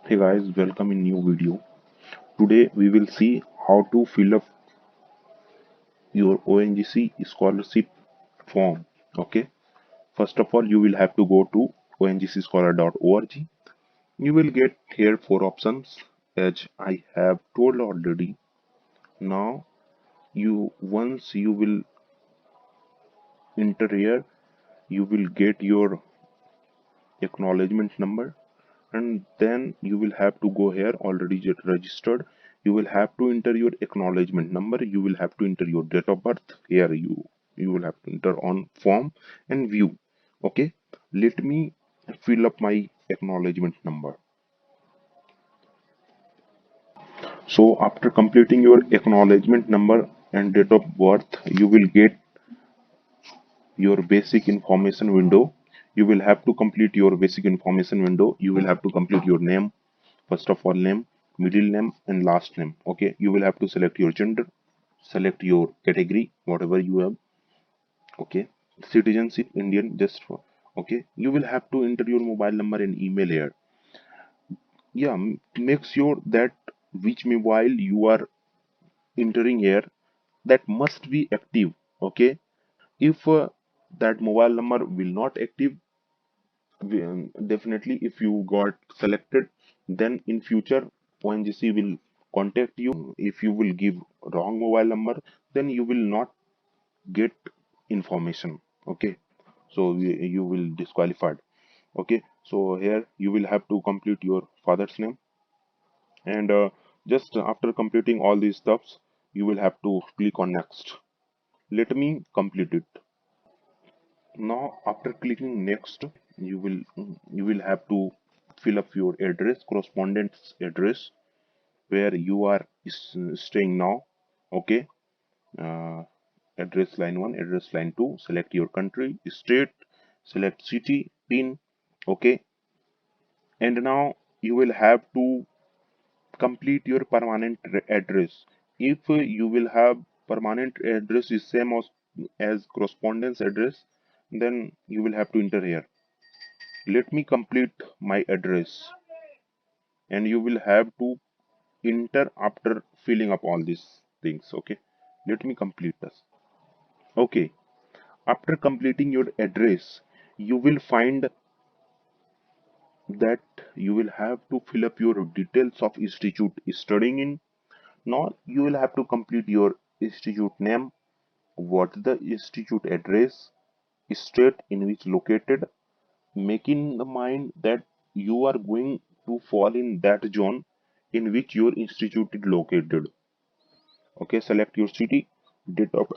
Hey guys, welcome in new video. Today we will see how to fill up your ONGC scholarship form. Okay. First of all, you will have to go to ongcscholar.org. You will get here four options as I have told already. Now once you will enter here, you will get your acknowledgement number, and then you will have to go here already get registered. You will have to enter your acknowledgement number. You will have to enter your date of birth. Here you will have to enter on form and view. Okay, let me fill up my acknowledgement number. So after completing your acknowledgement number and date of birth, you will get your basic information window. You will have to complete your basic information window. You will have to complete your name. First of all, name, middle name, and last name. Okay, you will have to select your gender, select your category, whatever you have. Okay, citizenship, Indian, just for. Okay, you will have to enter your mobile number and email here. Yeah, make sure that which mobile you are entering here, that must be active. Okay, if that mobile number will not active, definitely if you got selected, then in future ONGC will contact you. If you will give wrong mobile number, then you will not get information. Okay, so you will disqualified. Okay, so here you will have to complete your father's name, and just after completing all these stuffs, you will have to click on next. Let me complete it. Now after clicking next, you will have to fill up your address, correspondence address, where you are staying now. Okay, uh, address line 1, address line 2, select your country, state, select city, pin. Okay, and now you will have to complete your permanent address. If you will have permanent address is same as correspondence address, then you will have to enter here. Let me complete my address, and you will have to enter after filling up all these things. Okay, let me complete this. Okay, after completing your address, you will find that you will have to fill up your details of institute studying in. Now you will have to complete your institute name, what the institute address, state in which located, making the mind that you are going to fall in that zone in which your institute is located. Okay, select your city, date of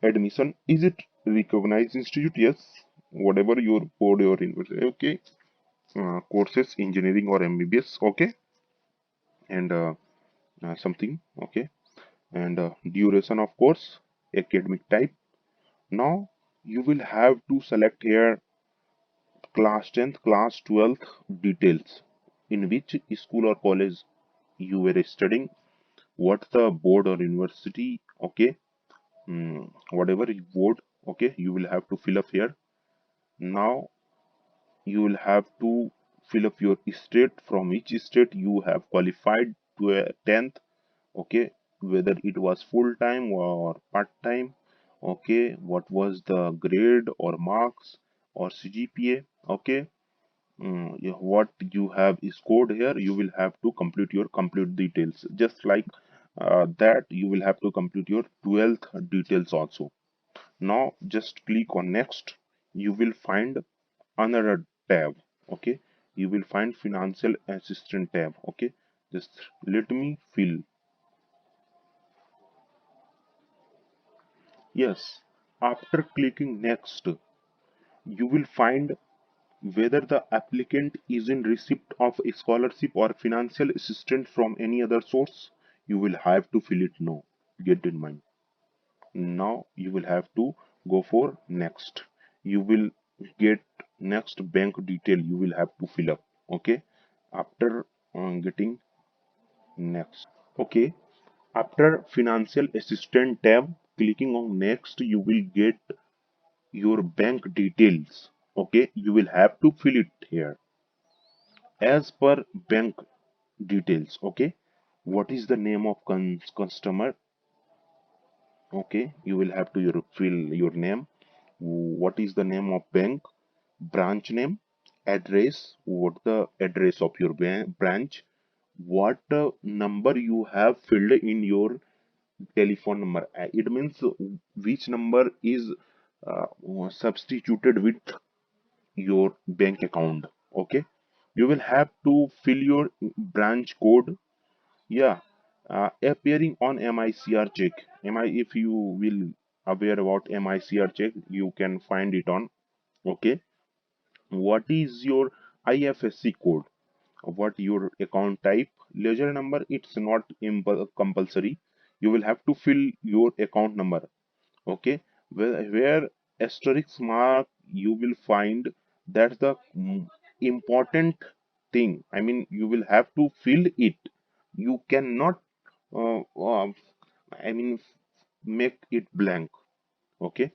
admission. Is it recognized institute? Yes. Whatever your board or university. Okay. Courses, engineering or MBBS. Okay. And something. Okay. And duration of course, academic type. Now you will have to select here class 10th, class 12th details, in which school or college you were studying, what the board or university. Okay, whatever board. Okay, you will have to fill up here. Now you will have to fill up your state, from which state you have qualified to a 10th. Okay, whether it was full time or part time. Okay, what was the grade or marks or CGPA. Okay, yeah, what you have scored here, you will have to complete your complete details. Just like that, you will have to complete your 12th details also. Now just click on next. You will find another tab. Okay, you will find financial assistant tab. Okay, just let me fill. Yes, after clicking next, you will find whether the applicant is in receipt of a scholarship or financial assistance from any other source. You will have to fill it no. Get in mind. Now you will have to go for next. You will get next bank detail. You will have to fill up. Okay. After getting next. Okay. After financial assistant tab, clicking on next, you will get your bank details. Okay. You will have to fill it here as per bank. details. Okay, what is the name of customer? Okay, you will have to fill your name. What is the name of bank? Branch name, address, what the address of your branch, what number you have filled in your telephone number. It means which number is substituted with your bank account. Okay, you will have to fill your branch code. Yeah, appearing on MICR check. If you will aware about MICR check, you can find it on. Okay, what is your IFSC code, what your account type, ledger number. It's not compulsory, you will have to fill your account number. Okay, where asterisk mark you will find, that's the important thing. I mean, you will have to fill it. You cannot uh, uh, I mean make it blank. Okay,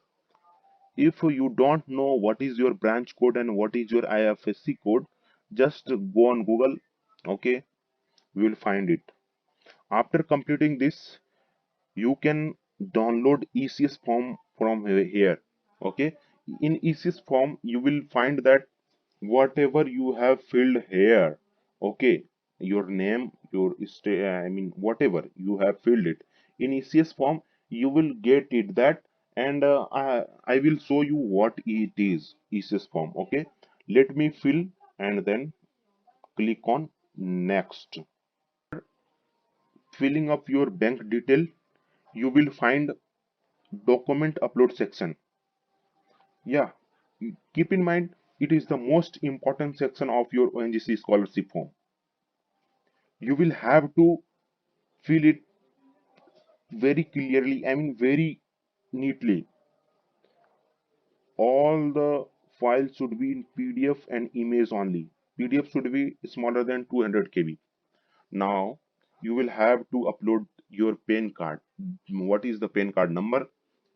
if you don't know what is your branch code and what is your IFSC code, just go on Google. Okay, you will find it. After completing this, you can download ECS form from here. Okay, in ECS form you will find that whatever you have filled here, okay, your name, your stay, I mean whatever you have filled it in ECS form, you will get it that. And I will show you what it is, ECS form. Okay, let me fill and then click on next. Filling up your bank detail, you will find document upload section. Yeah, keep in mind, it is the most important section of your ONGC scholarship form. You will have to fill it very clearly, I mean very neatly. All the files should be in PDF and image only. PDF should be smaller than 200 KB. Now you will have to upload your PAN card. What is the PAN card number?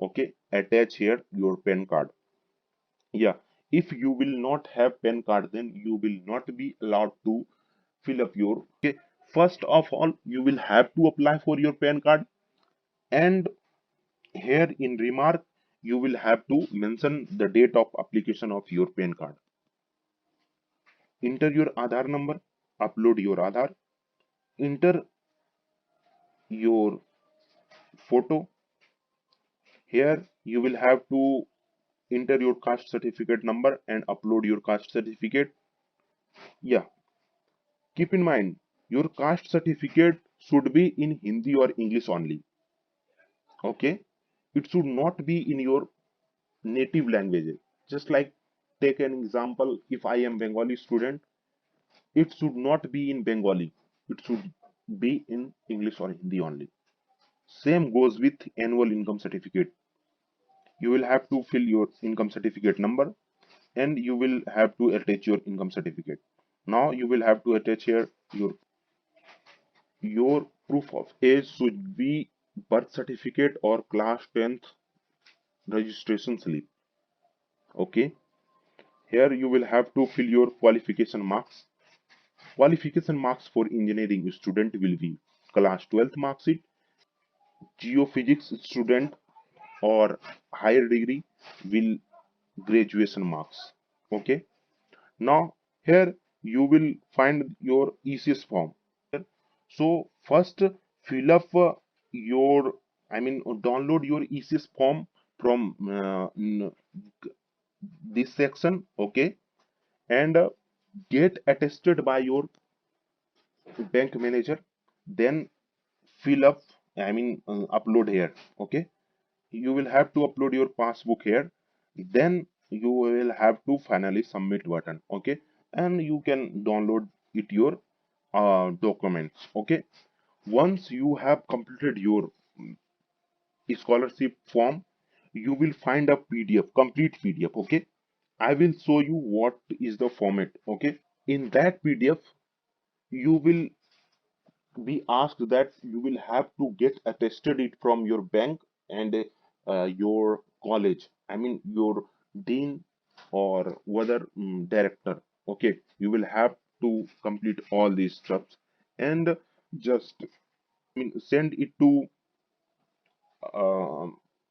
Okay, attach here your PAN card. Yeah, if you will not have PAN card, then you will not be allowed to fill up your. Okay, first of all, you will have to apply for your PAN card, and here in remark you will have to mention the date of application of your PAN card. Enter your Aadhaar number, upload your Aadhaar, enter your photo. Here you will have to enter your caste certificate number and upload your caste certificate. Yeah, keep in mind, your caste certificate should be in Hindi or English only. Okay, it should not be in your native language. Just like, take an example, if I am Bengali student, it should not be in Bengali, it should be in English or Hindi only. Same goes with annual income certificate. You will have to fill your income certificate number and you will have to attach your income certificate. Now you will have to attach here your proof of age should be birth certificate or class 10th registration slip. Okay, here you will have to fill your qualification marks. Qualification marks for engineering student will be class 12th mark sheet, geophysics student or higher degree will graduation marks. Okay, now here you will find your ECS form. So first fill up your, I mean download your ECS form from this section. Okay, and get attested by your bank manager, then fill up, I mean upload here. Okay, you will have to upload your passbook here, then you will have to finally submit button. Okay, and you can download it your documents. Okay, once you have completed your scholarship form, you will find a PDF, complete PDF. Okay, I will show you what is the format. Okay, in that PDF you will be asked that you will have to get attested it from your bank and your college, I mean your dean or whether director. Okay, you will have to complete all these steps and just send it to